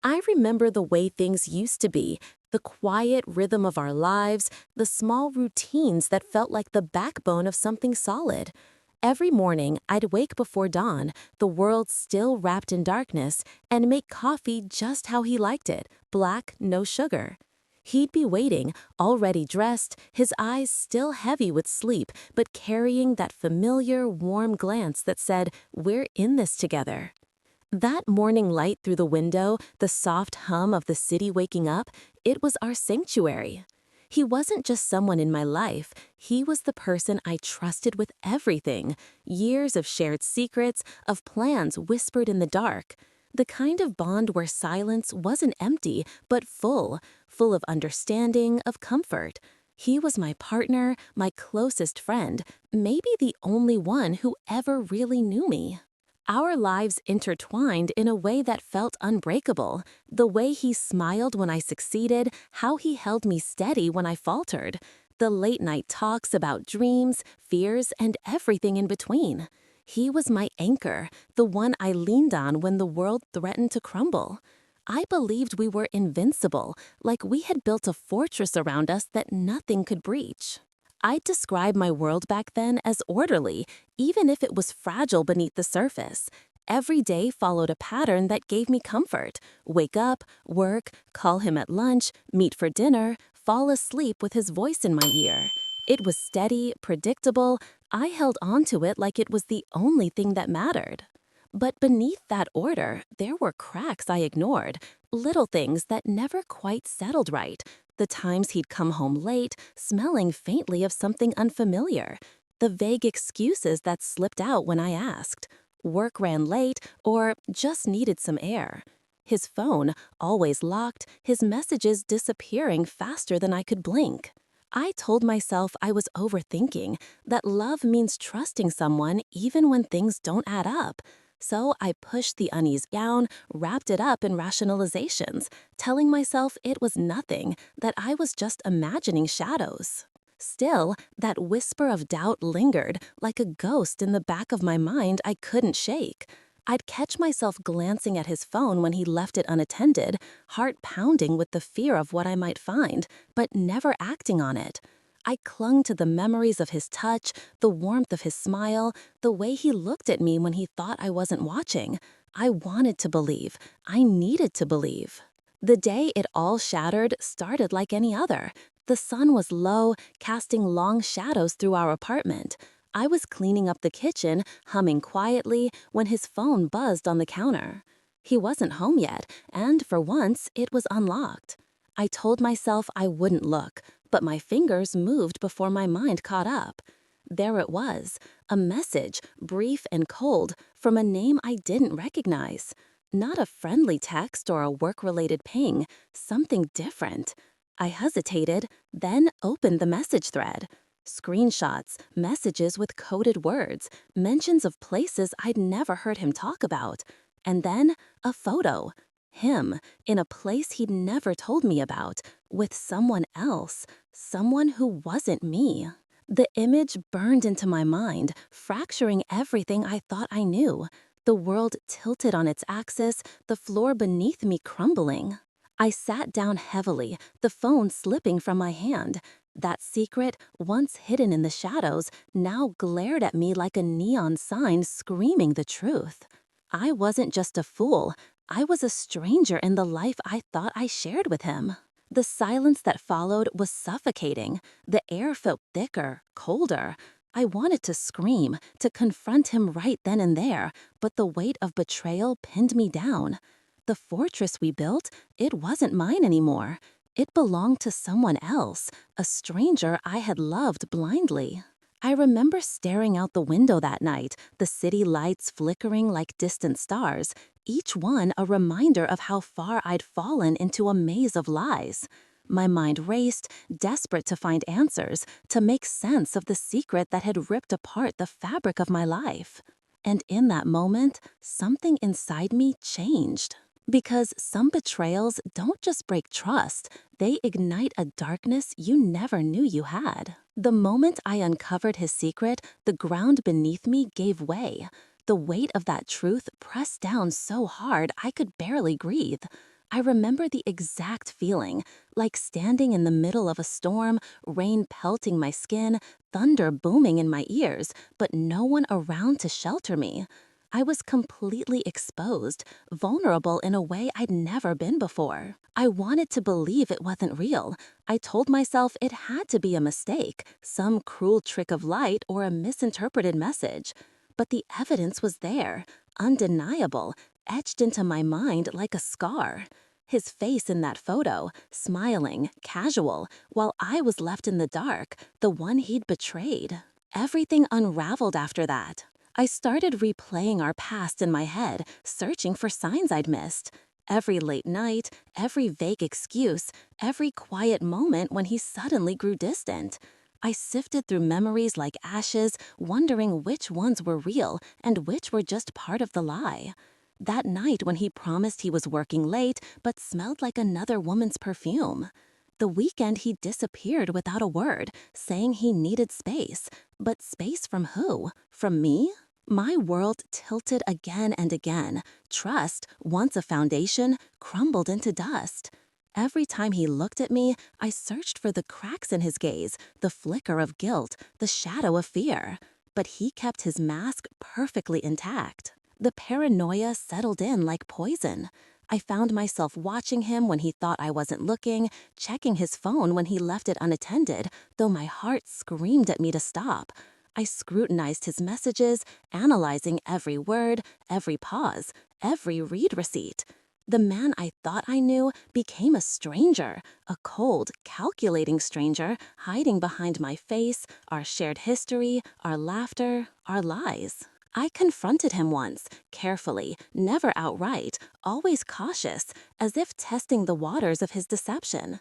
I remember the way things used to be, the quiet rhythm of our lives, the small routines that felt like the backbone of something solid. Every morning, I'd wake before dawn, the world still wrapped in darkness, and make coffee just how he liked it, black, no sugar. He'd be waiting, already dressed, his eyes still heavy with sleep, but carrying that familiar, warm glance that said, "We're in this together." That morning light through the window, the soft hum of the city waking up, it was our sanctuary. He wasn't just someone in my life, he was the person I trusted with everything. Years of shared secrets, of plans whispered in the dark. The kind of bond where silence wasn't empty, but full of understanding, of comfort. He was my partner, my closest friend, maybe the only one who ever really knew me. Our lives intertwined in a way that felt unbreakable. The way he smiled when I succeeded, how he held me steady when I faltered. The late-night talks about dreams, fears, and everything in between. He was my anchor, the one I leaned on when the world threatened to crumble. I believed we were invincible, like we had built a fortress around us that nothing could breach. I'd describe my world back then as orderly, even if it was fragile beneath the surface. Every day followed a pattern that gave me comfort. Wake up, work, call him at lunch, meet for dinner, fall asleep with his voice in my ear. It was steady, predictable. I held on to it like it was the only thing that mattered. But beneath that order, there were cracks I ignored, little things that never quite settled right. The times he'd come home late, smelling faintly of something unfamiliar. The vague excuses that slipped out when I asked. Work ran late or just needed some air. His phone, always locked, his messages disappearing faster than I could blink. I told myself I was overthinking, that love means trusting someone even when things don't add up. So I pushed the unease down, wrapped it up in rationalizations, telling myself it was nothing, that I was just imagining shadows. Still, that whisper of doubt lingered, like a ghost in the back of my mind I couldn't shake. I'd catch myself glancing at his phone when he left it unattended, heart pounding with the fear of what I might find, but never acting on it. I clung to the memories of his touch, the warmth of his smile, the way he looked at me when he thought I wasn't watching. I wanted to believe. I needed to believe. The day it all shattered started like any other. The sun was low, casting long shadows through our apartment. I was cleaning up the kitchen, humming quietly, when his phone buzzed on the counter. He wasn't home yet, and for once, it was unlocked. I told myself I wouldn't look, but my fingers moved before my mind caught up. There it was, a message, brief and cold, from a name I didn't recognize. Not a friendly text or a work-related ping, something different. I hesitated, then opened the message thread. Screenshots, messages with coded words, mentions of places I'd never heard him talk about. And then a photo. Him, in a place he'd never told me about, with someone else, someone who wasn't me. The image burned into my mind, fracturing everything I thought I knew. The world tilted on its axis, the floor beneath me crumbling. I sat down heavily, the phone slipping from my hand. That secret, once hidden in the shadows, now glared at me like a neon sign screaming the truth. I wasn't just a fool. I was a stranger in the life I thought I shared with him. The silence that followed was suffocating. The air felt thicker, colder. I wanted to scream, to confront him right then and there, but the weight of betrayal pinned me down. The fortress we built, it wasn't mine anymore. It belonged to someone else, a stranger I had loved blindly. I remember staring out the window that night, the city lights flickering like distant stars, each one a reminder of how far I'd fallen into a maze of lies. My mind raced, desperate to find answers, to make sense of the secret that had ripped apart the fabric of my life. And in that moment, something inside me changed. Because some betrayals don't just break trust, they ignite a darkness you never knew you had. The moment I uncovered his secret, the ground beneath me gave way. The weight of that truth pressed down so hard I could barely breathe. I remember the exact feeling, like standing in the middle of a storm, rain pelting my skin, thunder booming in my ears, but no one around to shelter me. I was completely exposed, vulnerable in a way I'd never been before. I wanted to believe it wasn't real. I told myself it had to be a mistake, some cruel trick of light or a misinterpreted message. But the evidence was there, undeniable, etched into my mind like a scar. His face in that photo, smiling, casual, while I was left in the dark, the one he'd betrayed. Everything unraveled after that. I started replaying our past in my head, searching for signs I'd missed. Every late night, every vague excuse, every quiet moment when he suddenly grew distant. I sifted through memories like ashes, wondering which ones were real and which were just part of the lie. That night when he promised he was working late but smelled like another woman's perfume. The weekend he disappeared without a word, saying he needed space. But space from who? From me? My world tilted again and again. Trust, once a foundation, crumbled into dust. Every time he looked at me, I searched for the cracks in his gaze, the flicker of guilt, the shadow of fear. But he kept his mask perfectly intact. The paranoia settled in like poison. I found myself watching him when he thought I wasn't looking, checking his phone when he left it unattended, though my heart screamed at me to stop. I scrutinized his messages, analyzing every word, every pause, every read receipt. The man I thought I knew became a stranger, a cold, calculating stranger, hiding behind my face, our shared history, our laughter, our lies. I confronted him once, carefully, never outright, always cautious, as if testing the waters of his deception.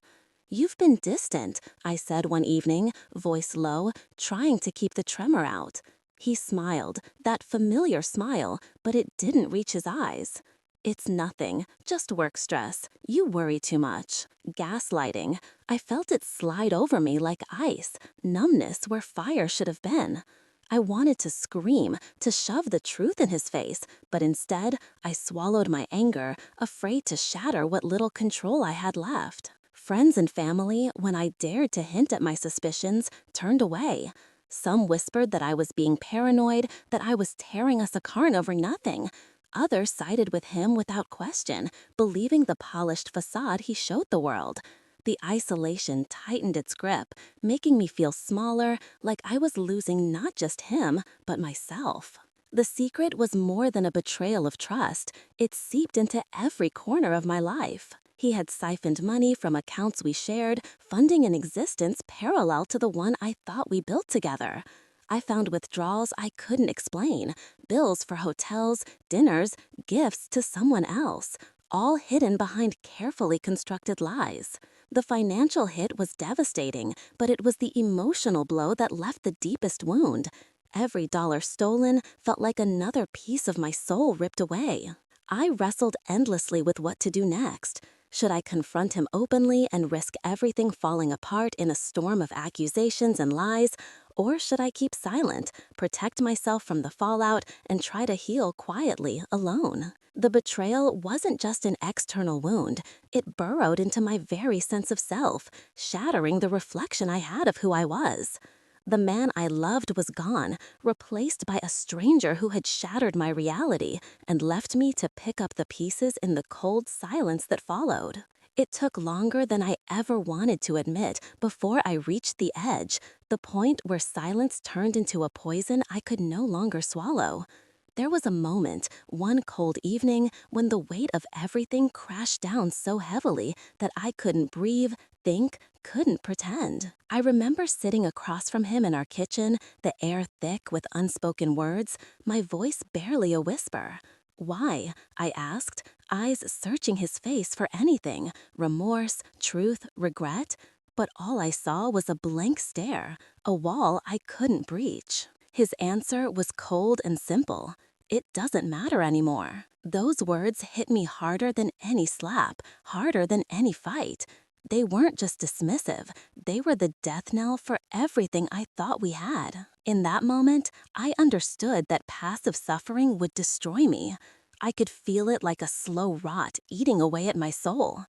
"You've been distant," I said one evening, voice low, trying to keep the tremor out. He smiled, that familiar smile, but it didn't reach his eyes. "It's nothing, just work stress. You worry too much." Gaslighting. I felt it slide over me like ice, numbness where fire should have been. I wanted to scream, to shove the truth in his face, but instead, I swallowed my anger, afraid to shatter what little control I had left. Friends and family, when I dared to hint at my suspicions, turned away. Some whispered that I was being paranoid, that I was tearing us apart over nothing. Others sided with him without question, believing the polished facade he showed the world. The isolation tightened its grip, making me feel smaller, like I was losing not just him, but myself. The secret was more than a betrayal of trust. It seeped into every corner of my life. He had siphoned money from accounts we shared, funding an existence parallel to the one I thought we built together. I found withdrawals I couldn't explain, bills for hotels, dinners, gifts to someone else, all hidden behind carefully constructed lies. The financial hit was devastating, but it was the emotional blow that left the deepest wound. Every dollar stolen felt like another piece of my soul ripped away. I wrestled endlessly with what to do next. Should I confront him openly and risk everything falling apart in a storm of accusations and lies? Or should I keep silent, protect myself from the fallout, and try to heal quietly, alone? The betrayal wasn't just an external wound. It burrowed into my very sense of self, shattering the reflection I had of who I was. The man I loved was gone, replaced by a stranger who had shattered my reality and left me to pick up the pieces in the cold silence that followed. It took longer than I ever wanted to admit before I reached the edge, the point where silence turned into a poison I could no longer swallow. There was a moment, one cold evening, when the weight of everything crashed down so heavily that I couldn't breathe, think, couldn't pretend. I remember sitting across from him in our kitchen, the air thick with unspoken words, my voice barely a whisper. "Why?" I asked, eyes searching his face for anything, remorse, truth, regret. But all I saw was a blank stare, a wall I couldn't breach. His answer was cold and simple. "It doesn't matter anymore." Those words hit me harder than any slap, harder than any fight. They weren't just dismissive, they were the death knell for everything I thought we had. In that moment, I understood that passive suffering would destroy me. I could feel it like a slow rot eating away at my soul.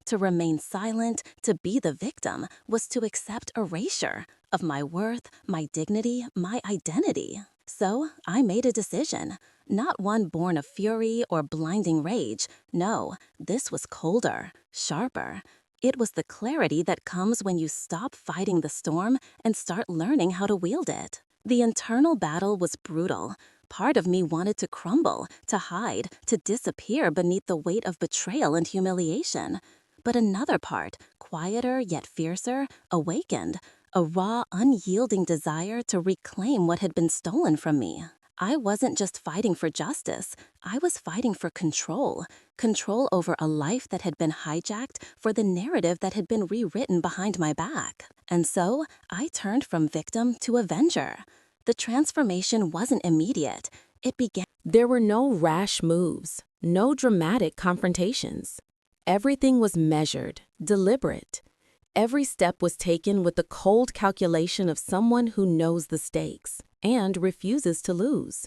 To remain silent, to be the victim, was to accept erasure of my worth, my dignity, my identity. So I made a decision, not one born of fury or blinding rage. No, this was colder, sharper. It was the clarity that comes when you stop fighting the storm and start learning how to wield it. The internal battle was brutal. Part of me wanted to crumble, to hide, to disappear beneath the weight of betrayal and humiliation. But another part, quieter yet fiercer, awakened, a raw, unyielding desire to reclaim what had been stolen from me. I wasn't just fighting for justice, I was fighting for control. Control over a life that had been hijacked, for the narrative that had been rewritten behind my back. And so, I turned from victim to avenger. The transformation wasn't immediate. It began. There were no rash moves, no dramatic confrontations. Everything was measured, deliberate. Every step was taken with the cold calculation of someone who knows the stakes and refuses to lose.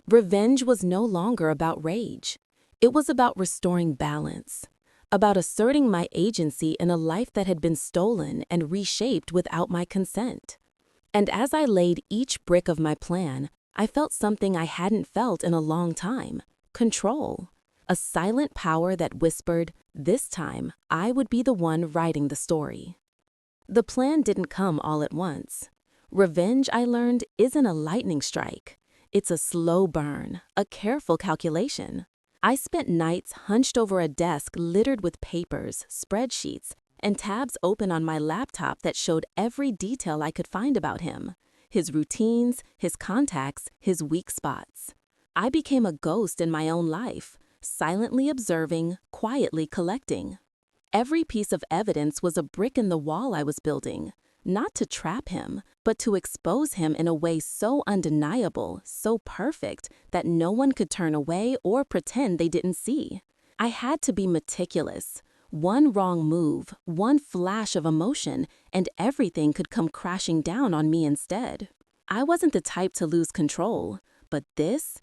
Revenge was no longer about rage. It was about restoring balance, about asserting my agency in a life that had been stolen and reshaped without my consent. And as I laid each brick of my plan, I felt something I hadn't felt in a long time: control. A silent power that whispered, this time, I would be the one writing the story. The plan didn't come all at once. Revenge, I learned, isn't a lightning strike. It's a slow burn, a careful calculation. I spent nights hunched over a desk littered with papers, spreadsheets, and tabs open on my laptop that showed every detail I could find about him: his routines, his contacts, his weak spots. I became a ghost in my own life, silently observing, quietly collecting. Every piece of evidence was a brick in the wall I was building, not to trap him, but to expose him in a way so undeniable, so perfect, that no one could turn away or pretend they didn't see. I had to be meticulous. One wrong move, one flash of emotion, and everything could come crashing down on me instead. I wasn't the type to lose control, but this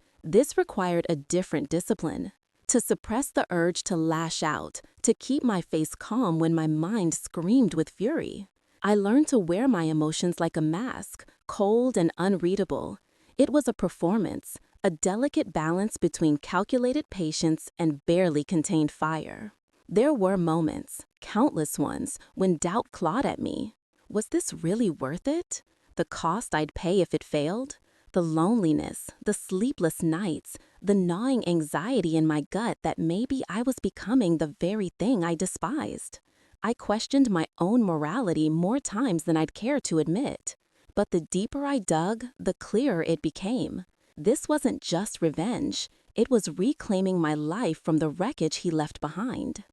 required a different discipline. To suppress the urge to lash out, to keep my face calm when my mind screamed with fury. I learned to wear my emotions like a mask, cold and unreadable. It was a performance, a delicate balance between calculated patience and barely contained fire. There were moments, countless ones, when doubt clawed at me. Was this really worth it? The cost I'd pay if it failed? The loneliness, the sleepless nights, the gnawing anxiety in my gut that maybe I was becoming the very thing I despised. I questioned my own morality more times than I'd care to admit. But the deeper I dug, the clearer it became. This wasn't just revenge. It was reclaiming my life from the wreckage he left behind.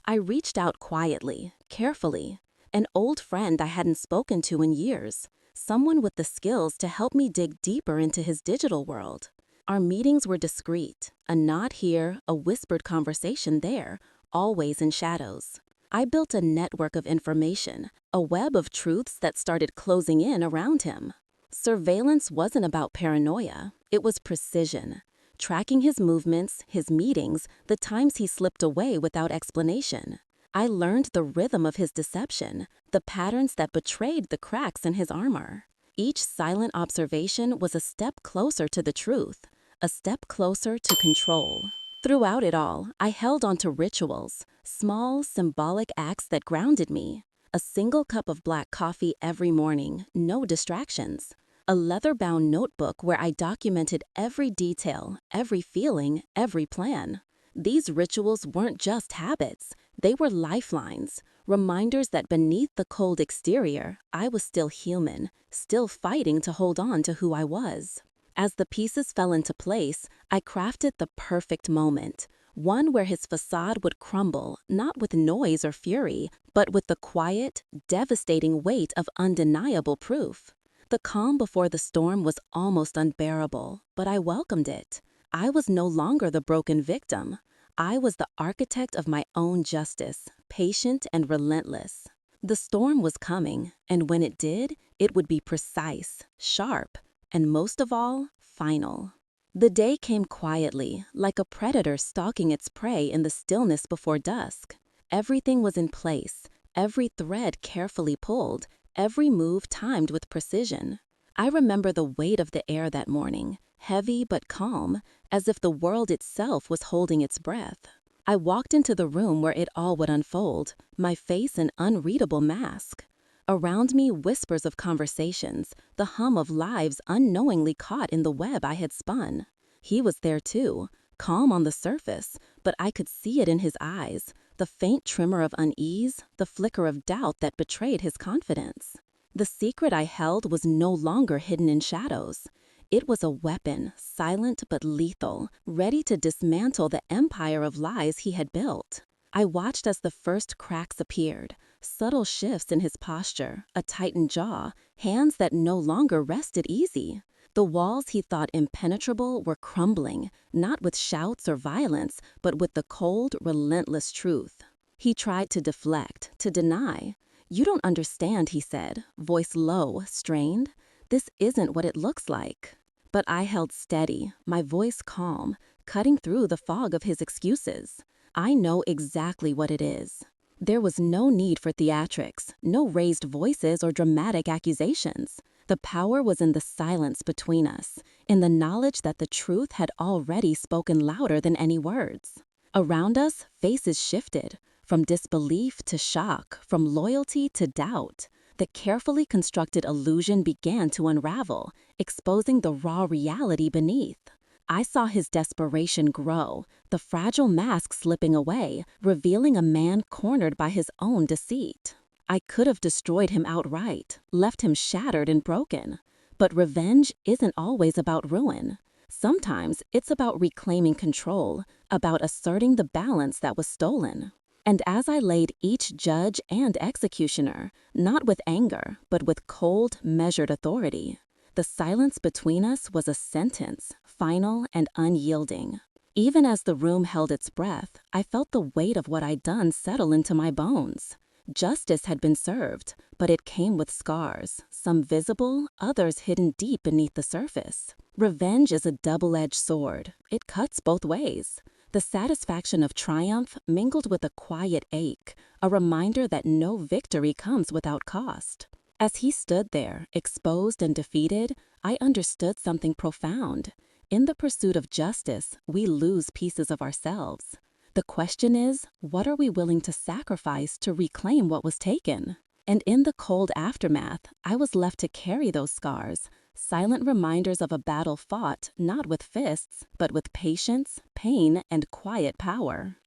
I reached out quietly, carefully. An old friend I hadn't spoken to in years. Someone with the skills to help me dig deeper into his digital world. Our meetings were discreet, a nod here, a whispered conversation there, always in shadows. I built a network of information, a web of truths that started closing in around him. Surveillance wasn't about paranoia, it was precision. Tracking his movements, his meetings, the times he slipped away without explanation. I learned the rhythm of his deception, the patterns that betrayed the cracks in his armor. Each silent observation was a step closer to the truth, a step closer to control. Throughout it all, I held on to rituals, small, symbolic acts that grounded me. A single cup of black coffee every morning, no distractions. A leather-bound notebook where I documented every detail, every feeling, every plan. These rituals weren't just habits, they were lifelines, reminders that beneath the cold exterior, I was still human, still fighting to hold on to who I was. As the pieces fell into place, I crafted the perfect moment, one where his facade would crumble, not with noise or fury, but with the quiet, devastating weight of undeniable proof. The calm before the storm was almost unbearable, but I welcomed it. I was no longer the broken victim. I was the architect of my own justice, patient and relentless. The storm was coming, and when it did, it would be precise, sharp, and most of all, final. The day came quietly, like a predator stalking its prey in the stillness before dusk. Everything was in place, every thread carefully pulled, every move timed with precision. I remember the weight of the air that morning, heavy but calm, as if the world itself was holding its breath. I walked into the room where it all would unfold, my face an unreadable mask. Around me, whispers of conversations, the hum of lives unknowingly caught in the web I had spun. He was there too, calm on the surface, but I could see it in his eyes, the faint tremor of unease, the flicker of doubt that betrayed his confidence. The secret I held was no longer hidden in shadows. It was a weapon, silent but lethal, ready to dismantle the empire of lies he had built. I watched as the first cracks appeared, subtle shifts in his posture, a tightened jaw, hands that no longer rested easy. The walls he thought impenetrable were crumbling, not with shouts or violence, but with the cold, relentless truth. He tried to deflect, to deny. "You don't understand," he said, voice low, strained. "This isn't what it looks like." But I held steady, my voice calm, cutting through the fog of his excuses. "I know exactly what it is." There was no need for theatrics, no raised voices or dramatic accusations. The power was in the silence between us, in the knowledge that the truth had already spoken louder than any words. Around us, faces shifted, from disbelief to shock, from loyalty to doubt. The carefully constructed illusion began to unravel, exposing the raw reality beneath. I saw his desperation grow, the fragile mask slipping away, revealing a man cornered by his own deceit. I could have destroyed him outright, left him shattered and broken. But revenge isn't always about ruin. Sometimes it's about reclaiming control, about asserting the balance that was stolen. And as I laid each judge and executioner, not with anger, but with cold, measured authority, the silence between us was a sentence, final and unyielding. Even as the room held its breath, I felt the weight of what I'd done settle into my bones. Justice had been served, but it came with scars, some visible, others hidden deep beneath the surface. Revenge is a double-edged sword. It cuts both ways. The satisfaction of triumph mingled with a quiet ache, a reminder that no victory comes without cost. As he stood there, exposed and defeated, I understood something profound. In the pursuit of justice, we lose pieces of ourselves. The question is, what are we willing to sacrifice to reclaim what was taken? And in the cold aftermath, I was left to carry those scars, silent reminders of a battle fought not with fists, but with patience, pain, and quiet power.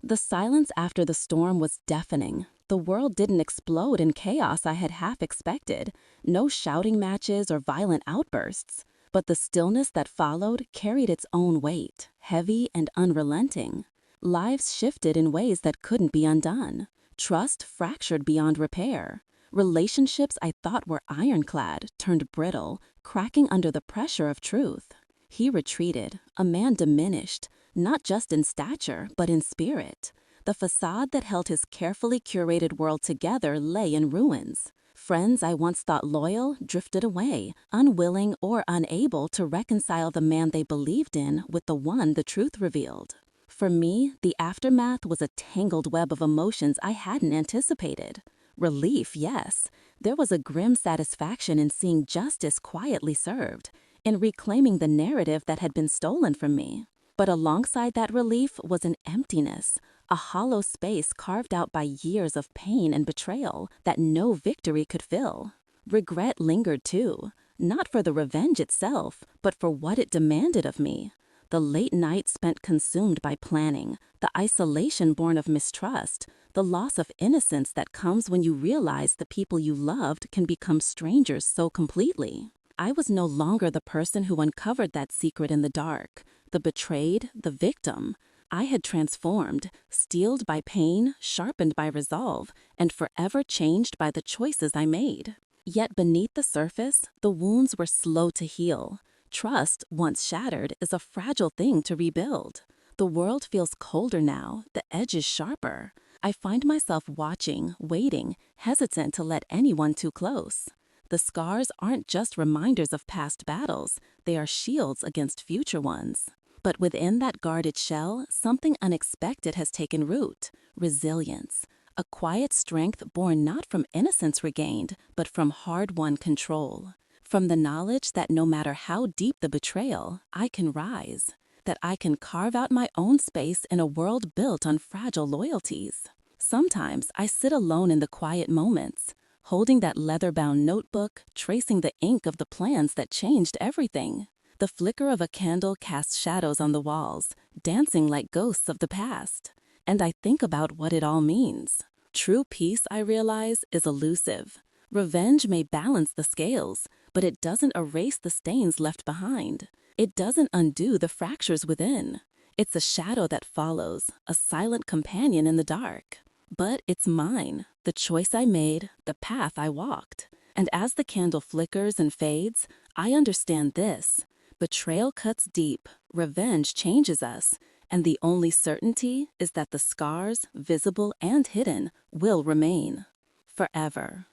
The silence after the storm was deafening. The world didn't explode in chaos I had half expected, no shouting matches or violent outbursts. But the stillness that followed carried its own weight, heavy and unrelenting. Lives shifted in ways that couldn't be undone. Trust fractured beyond repair. Relationships I thought were ironclad turned brittle, cracking under the pressure of truth. He retreated, a man diminished, not just in stature, but in spirit. The facade that held his carefully curated world together lay in ruins. Friends I once thought loyal drifted away, unwilling or unable to reconcile the man they believed in with the one the truth revealed. For me, the aftermath was a tangled web of emotions I hadn't anticipated. Relief, yes. There was a grim satisfaction in seeing justice quietly served, in reclaiming the narrative that had been stolen from me. But alongside that relief was an emptiness, a hollow space carved out by years of pain and betrayal that no victory could fill. Regret lingered too, not for the revenge itself, but for what it demanded of me. The late nights spent consumed by planning, the isolation born of mistrust, the loss of innocence that comes when you realize the people you loved can become strangers so completely. I was no longer the person who uncovered that secret in the dark, the betrayed, the victim. I had transformed, steeled by pain, sharpened by resolve, and forever changed by the choices I made. Yet beneath the surface, the wounds were slow to heal. Trust, once shattered, is a fragile thing to rebuild. The world feels colder now, the edges sharper. I find myself watching, waiting, hesitant to let anyone too close. The scars aren't just reminders of past battles, they are shields against future ones. But within that guarded shell, something unexpected has taken root: resilience. A quiet strength born not from innocence regained, but from hard-won control. From the knowledge that no matter how deep the betrayal, I can rise. That I can carve out my own space in a world built on fragile loyalties. Sometimes I sit alone in the quiet moments, holding that leather-bound notebook, tracing the ink of the plans that changed everything. The flicker of a candle casts shadows on the walls, dancing like ghosts of the past. And I think about what it all means. True peace, I realize, is elusive. Revenge may balance the scales, but it doesn't erase the stains left behind. It doesn't undo the fractures within. It's a shadow that follows, a silent companion in the dark. But it's mine, the choice I made, the path I walked. And as the candle flickers and fades, I understand this: betrayal cuts deep, revenge changes us, and the only certainty is that the scars, visible and hidden, will remain forever.